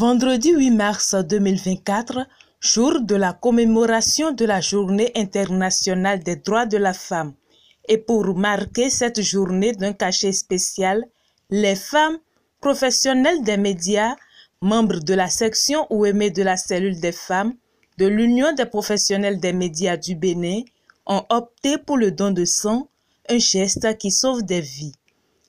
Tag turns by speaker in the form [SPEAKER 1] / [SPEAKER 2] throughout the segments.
[SPEAKER 1] Vendredi 8 mars 2024, jour de la commémoration de la Journée internationale des droits de la femme. Et pour marquer cette journée d'un cachet spécial, les femmes professionnelles des médias, membres de la section Ouémé de la cellule des femmes, de l'Union des professionnels des médias du Bénin, ont opté pour le don de sang, un geste qui sauve des vies.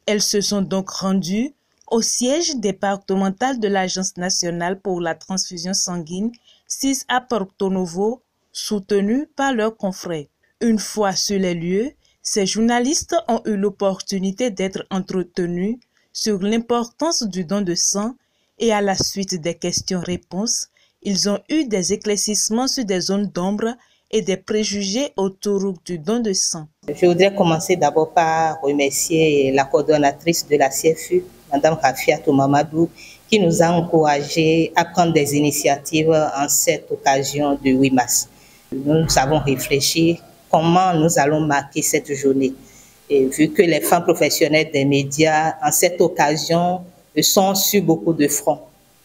[SPEAKER 1] Elles se sont donc rendues au siège départemental de l'Agence nationale pour la transfusion sanguine, 6 à Porto Novo, soutenues par leurs confrères. Une fois sur les lieux, ces journalistes ont eu l'opportunité d'être entretenus sur l'importance du don de sang et à la suite des questions-réponses, ils ont eu des éclaircissements sur des zones d'ombre et des préjugés autour du don de sang.
[SPEAKER 2] Je voudrais commencer d'abord par remercier la coordonnatrice de la CFU, Mme Rafiatou Mamadou, qui nous a encouragés à prendre des initiatives en cette occasion du 8 mars. Nous avons réfléchi comment nous allons marquer cette journée. Et vu que les femmes professionnelles des médias, en cette occasion, sont sur beaucoup de fronts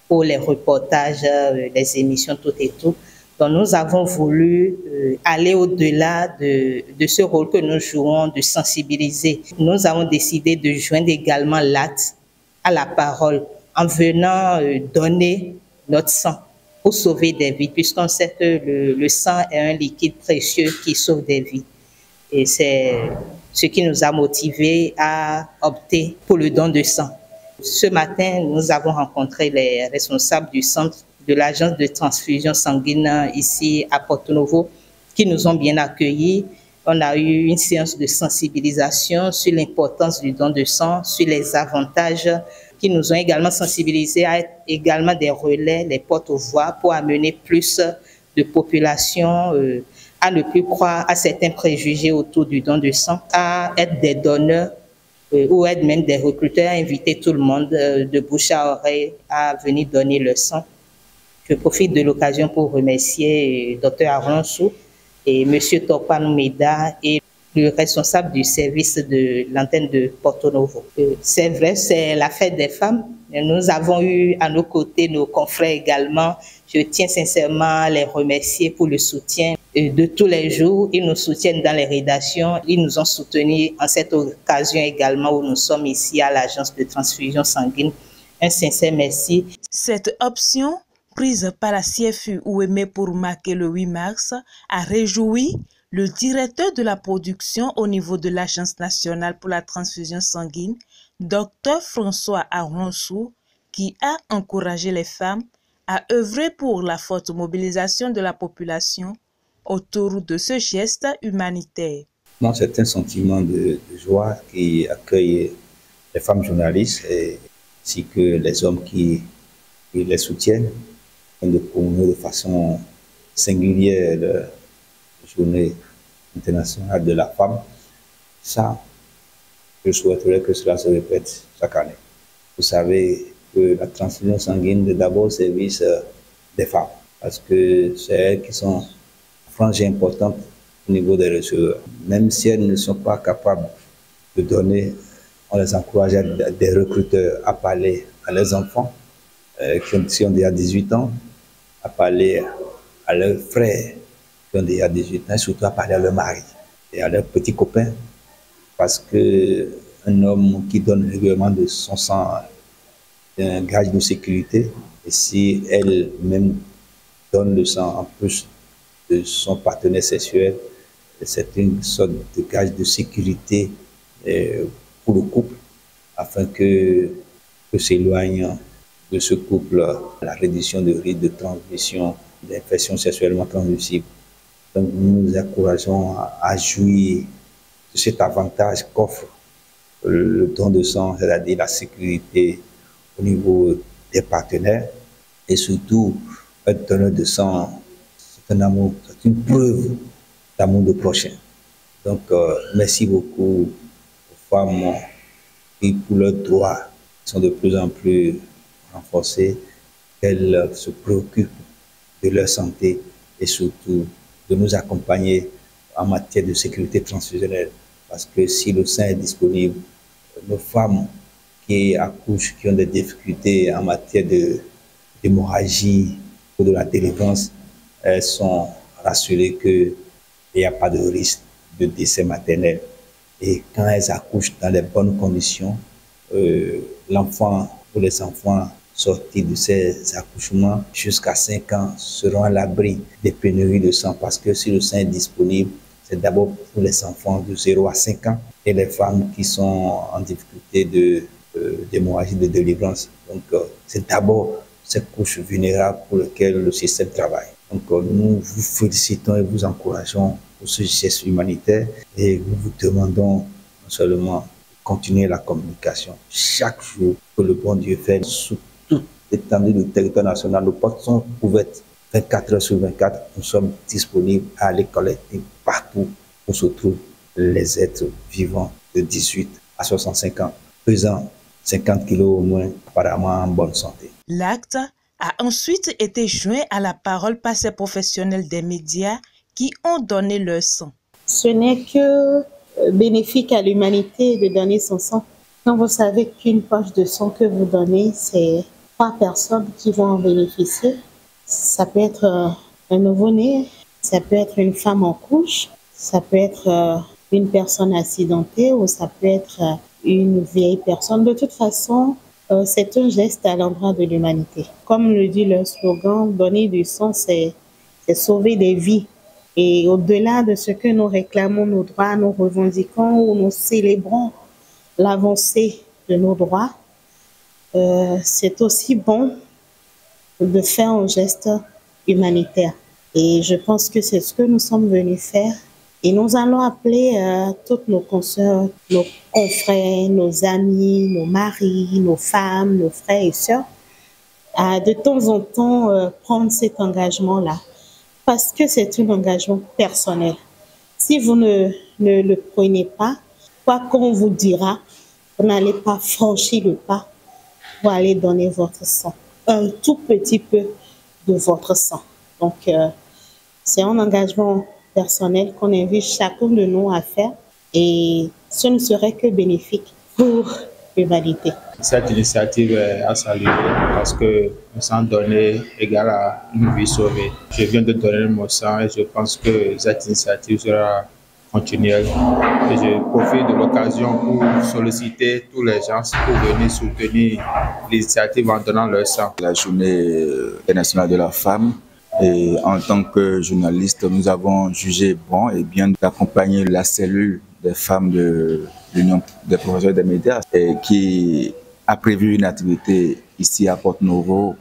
[SPEAKER 2] pour les reportages, les émissions, tout et tout. Donc, nous avons voulu aller au-delà de ce rôle que nous jouons, de sensibiliser. Nous avons décidé de joindre également l'acte à la parole en venant donner notre sang pour sauver des vies, puisqu'on sait que le sang est un liquide précieux qui sauve des vies. Et c'est ce qui nous a motivés à opter pour le don de sang. Ce matin, nous avons rencontré les responsables du centre de l'agence de transfusion sanguine ici à Porto Novo, qui nous ont bien accueillis. On a eu une séance de sensibilisation sur l'importance du don de sang, sur les avantages, qui nous ont également sensibilisés à être également des relais, les porte-voix pour amener plus de population à ne plus croire à certains préjugés autour du don de sang, à être des donneurs ou être même des recruteurs, à inviter tout le monde de bouche à oreille à venir donner le sang. Je profite de l'occasion pour remercier Dr Aronsou et M. Topan Meda et le responsable du service de l'antenne de Porto Novo. C'est vrai, c'est la fête des femmes. Nous avons eu à nos côtés nos confrères également. Je tiens sincèrement à les remercier pour le soutien de tous les jours. Ils nous soutiennent dans les rédactions. Ils nous ont soutenus en cette occasion également où nous sommes ici à l'agence de transfusion sanguine. Un sincère merci.
[SPEAKER 1] Cette option prise par la CFU Ouémé pour marquer le 8 mars a réjoui le directeur de la production au niveau de l'Agence nationale pour la transfusion sanguine, Dr François Aronsou, qui a encouragé les femmes à œuvrer pour la forte mobilisation de la population autour de ce geste humanitaire.
[SPEAKER 3] Moi, c'est un sentiment de joie qui accueille les femmes journalistes ainsi que les hommes qui les soutiennent de promouvoir de façon singulière la journée internationale de la femme. Ça, je souhaiterais que cela se répète chaque année. Vous savez que la transfusion sanguine est d'abord au service des femmes, parce que c'est elles qui sont franges et importantes au niveau des receveurs. Même si elles ne sont pas capables de donner, on les encourage à des recruteurs à parler à leurs enfants qui ont déjà 18 ans, à parler à leurs frères qui ont déjà 18 ans, et surtout à parler à leur mari et à leurs petits copains, parce qu'un homme qui donne régulièrement de son sang est un gage de sécurité, et si elle-même donne le sang en plus de son partenaire sexuel, c'est une sorte de gage de sécurité pour le couple, afin que s'éloigne de ce couple la réduction de risque de transmission d'infections sexuellement transmissibles. Donc nous nous encourageons à jouir de cet avantage qu'offre le don de sang, c'est-à-dire la sécurité au niveau des partenaires, et surtout être donneur de sang, c'est un amour, c'est une preuve d'amour de prochain. Donc merci beaucoup aux femmes qui, pour leurs droits, sont de plus en plus renforcées, qu'elles se préoccupent de leur santé et surtout de nous accompagner en matière de sécurité transfusionnelle. Parce que si le sein est disponible, nos femmes qui accouchent, qui ont des difficultés en matière de d'hémorragie ou de la délivrance, elles sont rassurées qu'il n'y a pas de risque de décès maternel. Et quand elles accouchent dans les bonnes conditions, l'enfant ou les enfants sortis de ces accouchements jusqu'à 5 ans seront à l'abri des pénuries de sang, parce que si le sang est disponible, c'est d'abord pour les enfants de 0 à 5 ans et les femmes qui sont en difficulté d'hémorragie de délivrance. Donc, c'est d'abord ces couches vulnérables pour lesquelles le système travaille. Donc, nous vous félicitons et vous encourageons pour ce geste humanitaire, et nous vous demandons non seulement de continuer la communication chaque jour que le bon Dieu fait sous toute l'étendue du territoire national. Nos portes sont ouvertes 24 heures sur 24. Nous sommes disponibles à aller collecter partout où se trouvent les êtres vivants de 18 à 65 ans, pesant 50 kilos au moins, apparemment en bonne santé.
[SPEAKER 1] L'acte a ensuite été joint à la parole par ces professionnels des médias qui ont donné leur sang.
[SPEAKER 4] Ce n'est que bénéfique à l'humanité de donner son sang. Quand vous savez qu'une poche de sang que vous donnez, c'est 3 personnes qui vont en bénéficier. Ça peut être un nouveau-né, ça peut être une femme en couche, ça peut être une personne accidentée ou ça peut être une vieille personne. De toute façon, c'est un geste à l'endroit de l'humanité. Comme le dit le slogan, donner du sang, c'est sauver des vies. Et au-delà de ce que nous réclamons nos droits, nous revendiquons ou nous célébrons l'avancée de nos droits, c'est aussi bon de faire un geste humanitaire. Et je pense que c'est ce que nous sommes venus faire. Et nous allons appeler toutes nos consoeurs, nos confrères, nos amis, nos maris, nos femmes, nos frères et sœurs, à de temps en temps prendre cet engagement-là. Parce que c'est un engagement personnel. Si vous ne le prenez pas, quoi qu'on vous dira, vous n'allez pas franchir le pas pour aller donner votre sang. Un tout petit peu de votre sang. Donc, c'est un engagement personnel qu'on invite chacun de nous à faire, et ce ne serait que bénéfique pour l'humanité.
[SPEAKER 5] Cette initiative est à saluer parce que un sang donné égale à une vie sauvée. Je viens de donner mon sang et je pense que cette initiative sera continuelle. Et je profite de l'occasion pour solliciter tous les gens pour venir soutenir l'initiative en donnant leur sang.
[SPEAKER 6] La journée internationale de la femme. Et en tant que journaliste, nous avons jugé bon et bien d'accompagner la cellule des femmes de l'Union des professionnels des médias, qui a prévu une activité ici à Porto-Novo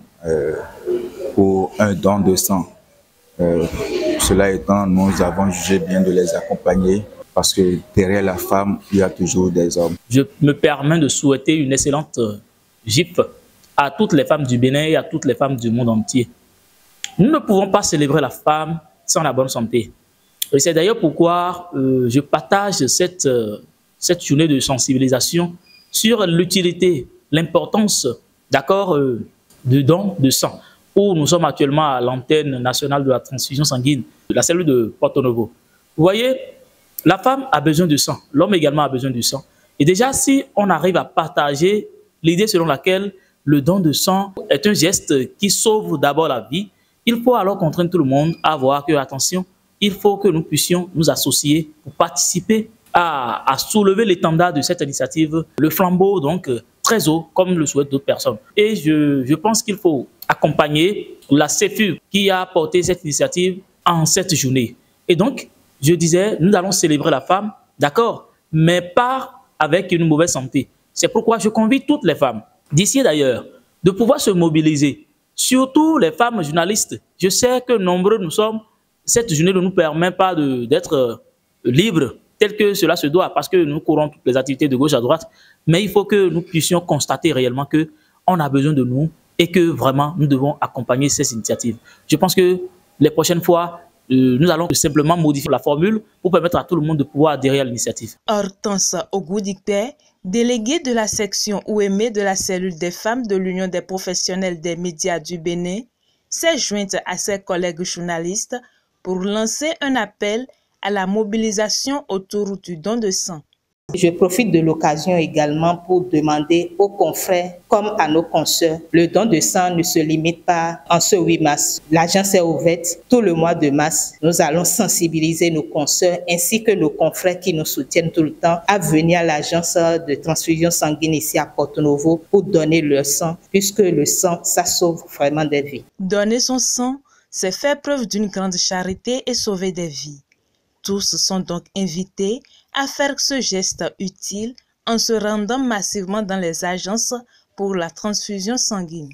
[SPEAKER 6] pour un don de sang. Cela étant, nous avons jugé bien de les accompagner parce que derrière la femme, il y a toujours des hommes.
[SPEAKER 7] Je me permets de souhaiter une excellente GIP à toutes les femmes du Bénin et à toutes les femmes du monde entier. Nous ne pouvons pas célébrer la femme sans la bonne santé. Et c'est d'ailleurs pourquoi je partage cette journée de sensibilisation sur l'utilité, l'importance, de don de sang, où nous sommes actuellement à l'antenne nationale de la transfusion sanguine, la cellule de Porto-Novo. Vous voyez, la femme a besoin de sang, l'homme également a besoin de sang. Et déjà, si on arrive à partager l'idée selon laquelle le don de sang est un geste qui sauve d'abord la vie, il faut alors contraindre tout le monde à voir que, attention, il faut que nous puissions nous associer pour participer à soulever l'étendard de cette initiative, le flambeau donc très haut, comme le souhaitent d'autres personnes. Et je pense qu'il faut accompagner la CEFU qui a porté cette initiative en cette journée. Et donc, je disais, nous allons célébrer la femme, d'accord, mais pas avec une mauvaise santé. C'est pourquoi je convie toutes les femmes, d'ici et d'ailleurs, de pouvoir se mobiliser. Surtout les femmes journalistes. Je sais que nombreux nous sommes. Cette journée ne nous permet pas d'être libres tel que cela se doit parce que nous courons toutes les activités de gauche à droite. Mais il faut que nous puissions constater réellement qu'on a besoin de nous et que vraiment nous devons accompagner ces initiatives. Je pense que les prochaines fois, nous allons simplement modifier la formule pour permettre à tout le monde de pouvoir adhérer à l'initiative.
[SPEAKER 1] Hortense Ogudikpe, déléguée de la section Ouémé de la cellule des femmes de l'Union des professionnels des médias du Bénin, s'est jointe à ses collègues journalistes pour lancer un appel à la mobilisation autour du don de sang.
[SPEAKER 2] Je profite de l'occasion également pour demander aux confrères comme à nos consoeurs, le don de sang ne se limite pas en ce 8 mars. L'agence est ouverte tout le mois de mars. Nous allons sensibiliser nos consoeurs ainsi que nos confrères qui nous soutiennent tout le temps à venir à l'agence de transfusion sanguine ici à Porto Novo pour donner leur sang, puisque le sang, ça sauve vraiment des vies.
[SPEAKER 1] Donner son sang, c'est faire preuve d'une grande charité et sauver des vies. Tous sont donc invités à faire ce geste utile en se rendant massivement dans les agences pour la transfusion sanguine.